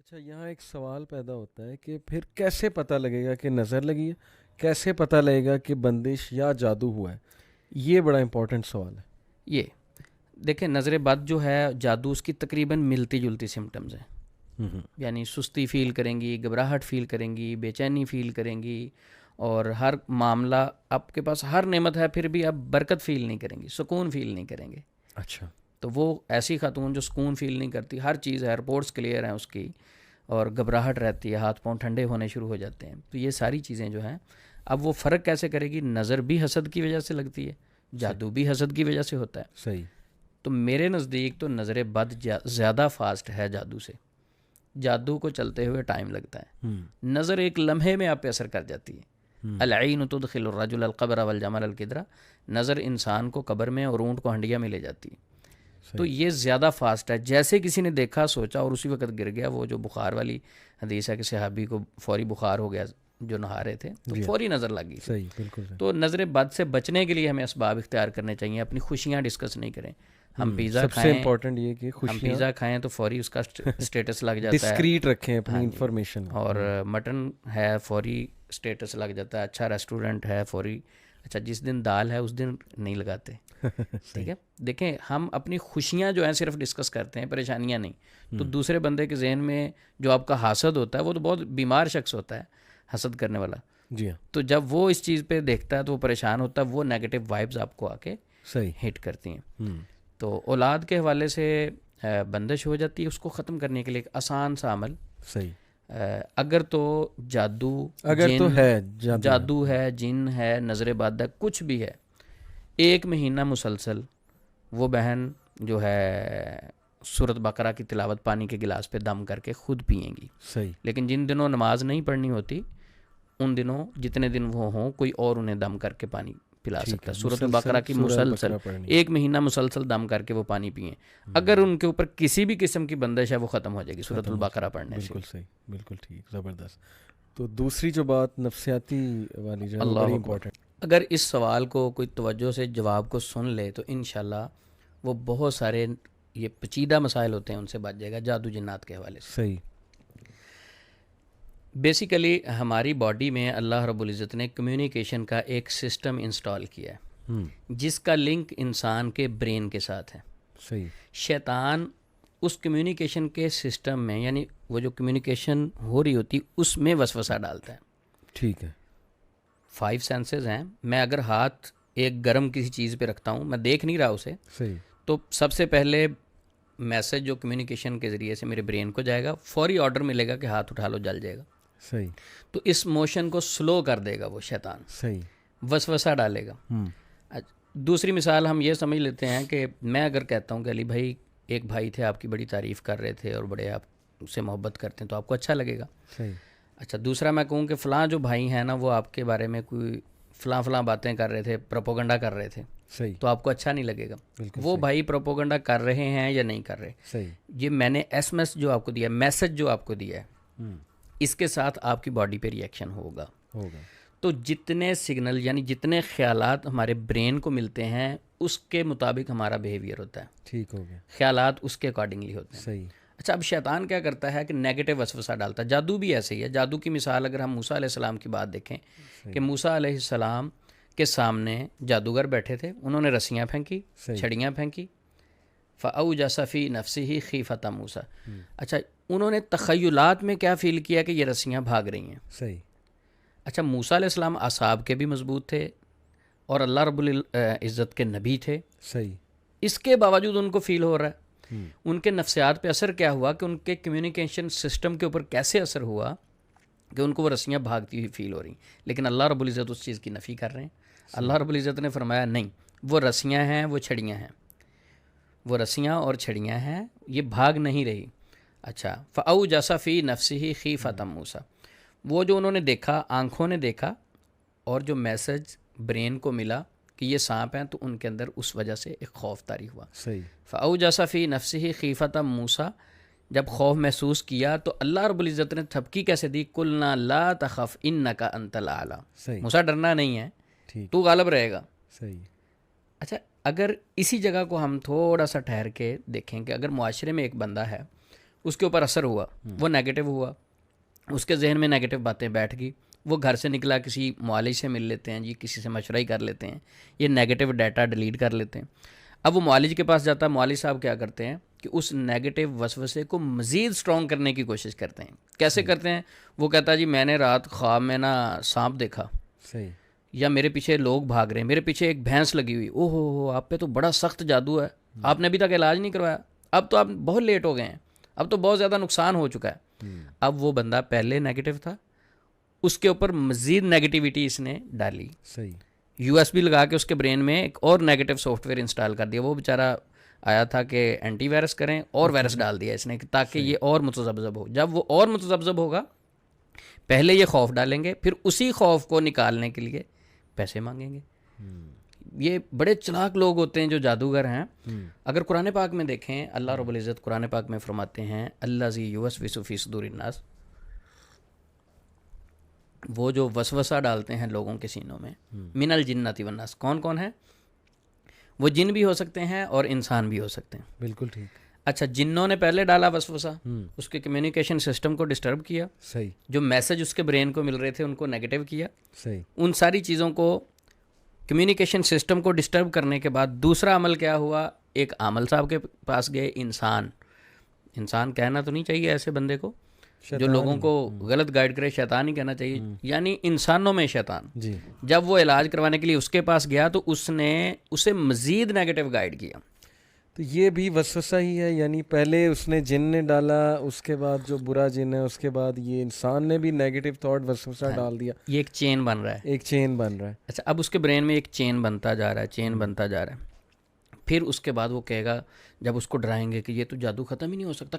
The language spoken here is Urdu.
اچھا، یہاں ایک سوال پیدا ہوتا ہے کہ پھر کیسے پتہ لگے گا کہ نظر لگی ہے؟ کیسے پتہ لگے گا کہ بندش یا جادو ہوا ہے؟ یہ بڑا امپورٹنٹ سوال ہے۔ یہ دیکھیں، نظر بد جو ہے جادو، اس کی تقریباً ملتی جلتی سمٹمز ہیں. ہوں یعنی سستی فیل کریں گی، گھبراہٹ فیل کریں گی، بے چینی فیل کریں گی، اور ہر معاملہ آپ کے پاس ہر نعمت ہے پھر بھی آپ برکت فیل نہیں کریں گی، سکون فیل نہیں کریں گے. اچھا، تو وہ ایسی خاتون جو سکون فیل نہیں کرتی، ہر چیز ہے، رپورٹس کلیئر ہیں اس کی، اور گھبراہٹ رہتی ہے، ہاتھ پاؤں ٹھنڈے ہونے شروع ہو جاتے ہیں. تو یہ ساری چیزیں جو ہیں، اب وہ فرق کیسے کرے گی؟ نظر بھی حسد کی وجہ سے لگتی ہے، جادو بھی حسد کی وجہ سے ہوتا ہے. صحیح۔ تو میرے نزدیک تو نظر بد زیادہ فاسٹ ہے جادو سے. جادو کو چلتے ہوئے ٹائم لگتا ہے، نظر ایک لمحے میں آپ پہ اثر کر جاتی ہے. العین تدخل الرجل القبر والجمل القدرہ، نظر انسان کو قبر میں اور اونٹ کو ہنڈیا میں لے جاتی ہے. تو یہ زیادہ فاسٹ ہے. جیسے کسی نے دیکھا، سوچا اور اسی وقت گر گیا. وہ جو بخار والی حدیث ہے کہ صحابی کو فوری بخار ہو گیا جو نہا رہے تھے، تو فوری نظر لگ گئی. صحیح، بالکل صحیح۔ تو نظر بد سے بچنے کے لیے ہمیں اسباب اختیار کرنے چاہیے، اپنی خوشیاں ڈسکس نہیں کریں. ہم پیزا سب سے کھائیں، امپورٹنٹ یہ کہ ہم خوشیاں پیزا کھائیں تو فوری اس کا اسٹیٹس لگ جاتا ہے. ڈسکریٹ رکھیں اپنی ہاں جی. انفارمیشن، اور مٹن ہے فوری اسٹیٹس لگ جاتا ہے. اچھا ریسٹورنٹ ہے فوری. اچھا، جس دن دال ہے اس دن نہیں لگاتے. ٹھیک ہے. دیکھیں، ہم اپنی خوشیاں جو ہیں صرف ڈسکس کرتے ہیں، پریشانیاں نہیں. تو دوسرے بندے کے ذہن میں جو آپ کا حاسد ہوتا ہے، وہ تو بہت بیمار شخص ہوتا ہے حسد کرنے والا. جی ہاں، تو جب وہ اس چیز پہ دیکھتا ہے تو وہ پریشان ہوتا ہے، وہ نیگیٹو وائبز آپ کو آ کے صحیح۔ ہٹ کرتی ہیں. تو اولاد کے حوالے سے بندش ہو جاتی ہے، اس کو ختم کرنے کے لیے ایک آسان سا عمل. صحیح، اگر تو جادو، اگر تو ہے جادو ہے، جن ہے، نظر بد ہے، کچھ بھی ہے، 1 مہینہ مسلسل وہ بہن جو ہے سورۃ بقرہ کی تلاوت پانی کے گلاس پہ دم کر کے خود پئیں گی. صحیح، لیکن جن دنوں نماز نہیں پڑھنی ہوتی، ان دنوں جتنے دن وہ ہوں، کوئی اور انہیں دم کر کے پانی پلا سکتا ہے. سورۃ البقرہ کی مسلسل 1 مہینہ مسلسل دم کر کے وہ پانی پئیں. اگر ان کے اوپر کسی بھی قسم کی بندش ہے، وہ ختم ہو جائے گی سورۃ البقرہ پڑھنے سے. بالکل صحیح، بالکل ٹھیک، زبردست. تو دوسری جو بات نفسیاتی والی جو ہے وہ اللہ بڑی اکبر. امپورٹنٹ. اگر اس سوال کو کوئی توجہ سے جواب کو سن لے تو انشاءاللہ وہ بہت سارے یہ پیچیدہ مسائل ہوتے ہیں ان سے بچ جائے گا جادو جنات کے حوالے سے. صحیح. بیسیکلی ہماری باڈی میں اللہ رب العزت نے کمیونیکیشن کا ایک سسٹم انسٹال کیا ہے، جس کا لنک انسان کے برین کے ساتھ ہے. صحیح. شیطان اس کمیونیکیشن کے سسٹم میں، یعنی وہ جو کمیونیکیشن ہو رہی ہوتی اس میں وسوسہ ڈالتا ہے. ٹھیک ہے. 5 سینسز ہیں. میں اگر ہاتھ ایک گرم کسی چیز پہ رکھتا ہوں، میں دیکھ نہیں رہا اسے، صحیح. تو سب سے پہلے میسج جو کمیونیکیشن کے ذریعے سے میرے برین کو جائے گا، فوری آرڈر ملے گا کہ ہاتھ اٹھا لو، جل جائے گا. صحیح. تو اس موشن کو سلو کر دے گا وہ شیطان، صحیح. وسوسہ ڈالے گا. دوسری مثال ہم یہ سمجھ لیتے ہیں کہ میں اگر کہتا ہوں کہ علی بھائی، ایک بھائی تھے آپ کی بڑی تعریف کر رہے تھے اور بڑے آپ سے محبت کرتے ہیں، تو آپ کو اچھا لگے گا. صحیح. اچھا، دوسرا میں کہوں کہ فلاں جو بھائی ہیں نا، وہ آپ کے بارے میں کوئی فلاں باتیں کر رہے تھے، پروپوگنڈا کر رہے تھے، صحیح. تو آپ کو اچھا نہیں لگے گا. وہ بھائی پروپوگنڈا کر رہے ہیں یا نہیں کر رہے، صحیح. یہ میں نے ایس ایم ایس جو آپ کو دیا، میسج جو آپ کو دیا ہے، اس کے ساتھ آپ کی باڈی پہ ریئیکشن ہوگا. تو جتنے سگنل، یعنی جتنے خیالات ہمارے برین کو ملتے ہیں، اس کے مطابق ہمارا بیہیویئر ہوتا ہے. ٹھیک ہو گیا. خیالات اس کے اکارڈنگلی ہوتے ہیں. صحیح. اچھا، اب شیطان کیا کرتا ہے کہ نیگیٹو وسوسہ ڈالتا ہے. جادو بھی ایسے ہی ہے. جادو کی مثال اگر ہم موسیٰ علیہ السلام کی بات دیکھیں کہ موسیٰ علیہ السلام کے سامنے جادوگر بیٹھے تھے، انہوں نے رسیاں پھینکی، چھڑیاں پھینکی. فَأَوْجَسَ فِي نَفْسِهِ خِیفَةَ مُوسَىٰ. اچھا، انہوں نے تخیلات میں کیا فیل کیا کہ یہ رسیاں بھاگ رہی ہیں. صحیح. اچھا، موسیٰ علیہ السلام اعصاب کے بھی مضبوط تھے اور اللہ رب العزت کے نبی تھے. صحیح. اس کے باوجود ان کو فیل ہو رہا ہے. ان کے نفسیات پہ اثر کیا ہوا کہ ان کے کمیونیکیشن سسٹم کے اوپر کیسے اثر ہوا کہ ان کو وہ رسیاں بھاگتی ہوئی فیل ہو رہی ہیں. لیکن اللہ رب العزت اس چیز کی نفی کر رہے ہیں. اللہ رب العزت نے فرمایا نہیں، وہ رسیاں ہیں، وہ چھڑیاں ہیں، وہ رسیاں اور چھڑیاں ہیں، یہ بھاگ نہیں رہی. اچھا، فَأَوْجَسَ فِي نَفْسِهِ خِیفَةَ مُوسَىٰ. وہ جو انہوں نے دیکھا، آنکھوں نے دیکھا، اور جو میسج برین کو ملا کہ یہ سانپ ہیں، تو ان کے اندر اس وجہ سے ایک خوف طاری ہوا. صحیح. فَأَوْجَسَ فِي نَفْسِهِ خِیفَةَ مُوسَىٰ. جب خوف محسوس کیا تو اللہ رب العزت نے تھپکی کیسے دی؟ قُلْنَا لَا تَخَفْ إِنَّكَ أَنْتَ الْأَعْلَىٰ. صحیح. موسیٰ ڈرنا نہیں ہے، ٹھیک. تو غالب رہے گا. صحیح. اچھا، اگر اسی جگہ کو ہم تھوڑا سا ٹھہر کے دیکھیں کہ اگر معاشرے میں ایک بندہ ہے، اس کے اوپر اثر ہوا, وہ نیگیٹو ہوا, اس کے ذہن میں نیگیٹو باتیں بیٹھ گئی, وہ گھر سے نکلا کسی معالج سے مل لیتے ہیں جی, کسی سے مشورہ ہی کر لیتے ہیں, یہ نیگیٹو ڈیٹا ڈیلیٹ کر لیتے ہیں. اب وہ معالج کے پاس جاتا ہے, معالج صاحب کیا کرتے ہیں کہ اس نیگیٹو وسوسے کو مزید سٹرونگ کرنے کی کوشش کرتے ہیں. کیسے کرتے ہیں؟ وہ کہتا ہے جی میں نے رات خواب میں نا سانپ دیکھا, صحیح, یا میرے پیچھے لوگ بھاگ رہے ہیں, میرے پیچھے ایک بھینس لگی ہوئی, او ہو آپ پہ تو بڑا سخت جادو ہے, آپ نے ابھی تک علاج نہیں کروایا, اب تو آپ بہت لیٹ ہو گئے ہیں, اب تو بہت زیادہ نقصان ہو چکا ہے. اب وہ بندہ پہلے نیگیٹو تھا, اس کے اوپر مزید نیگیٹیوٹی اس نے ڈالی, صحیح, یو ایس بی لگا کے اس کے برین میں ایک اور نیگیٹو سافٹ ویئر انسٹال کر دیا. وہ بیچارہ آیا تھا کہ اینٹی وائرس کریں, اور وائرس ڈال دیا اس نے تاکہ یہ اور متذبذب ہو. جب وہ اور متذبذب ہوگا, پہلے یہ خوف ڈالیں گے, پھر اسی خوف کو نکالنے کے لیے پیسے مانگیں گے. یہ بڑے چلاک لوگ ہوتے ہیں جو جادوگر ہیں. اگر قرآن پاک میں دیکھیں, اللہ رب العزت قرآن پاک میں فرماتے ہیں الذی یوسوس فی صدور الناس, وہ جو وسوسہ ڈالتے ہیں لوگوں کے سینوں میں, من الجنۃ والناس, کون کون ہے وہ؟ جن بھی ہو سکتے ہیں اور انسان بھی ہو سکتے ہیں. بالکل ٹھیک. اچھا, جنوں نے پہلے ڈالا وسوسہ, اس کے کمیونیکیشن سسٹم کو ڈسٹرب کیا, صحیح, جو میسج اس کے برین کو مل رہے تھے ان کو نیگیٹو کیا. صحیح, ان ساری چیزوں کو, کمیونیکیشن سسٹم کو ڈسٹرب کرنے کے بعد دوسرا عمل کیا ہوا؟ ایک عامل صاحب کے پاس گئے, انسان کہنا تو نہیں چاہیے ایسے بندے کو جو لوگوں کو غلط گائیڈ کرے, شیطان ہی کہنا چاہیے, یعنی انسانوں میں شیطان. جی, جب وہ علاج کروانے کے لیے اس کے پاس گیا تو اس نے اسے مزید نیگیٹو گائیڈ کیا. تو یہ بھی وسوسہ ہی ہے, یعنی پہلے اس نے جن نے ڈالا, اس کے بعد جو برا جن ہے, اس کے بعد یہ انسان نے بھی نیگیٹو تھاٹ وسوسہ ڈال دیا. یہ ایک چین بن رہا ہے, ایک چین بن رہا ہے. اچھا, اب اس کے برین میں ایک چین بنتا جا رہا ہے, چین بنتا جا رہا ہے. پھر اس کے بعد وہ کہے گا, جب اس کو ڈرائیں گے کہ یہ تو جادو ختم ہی نہیں ہو سکتا,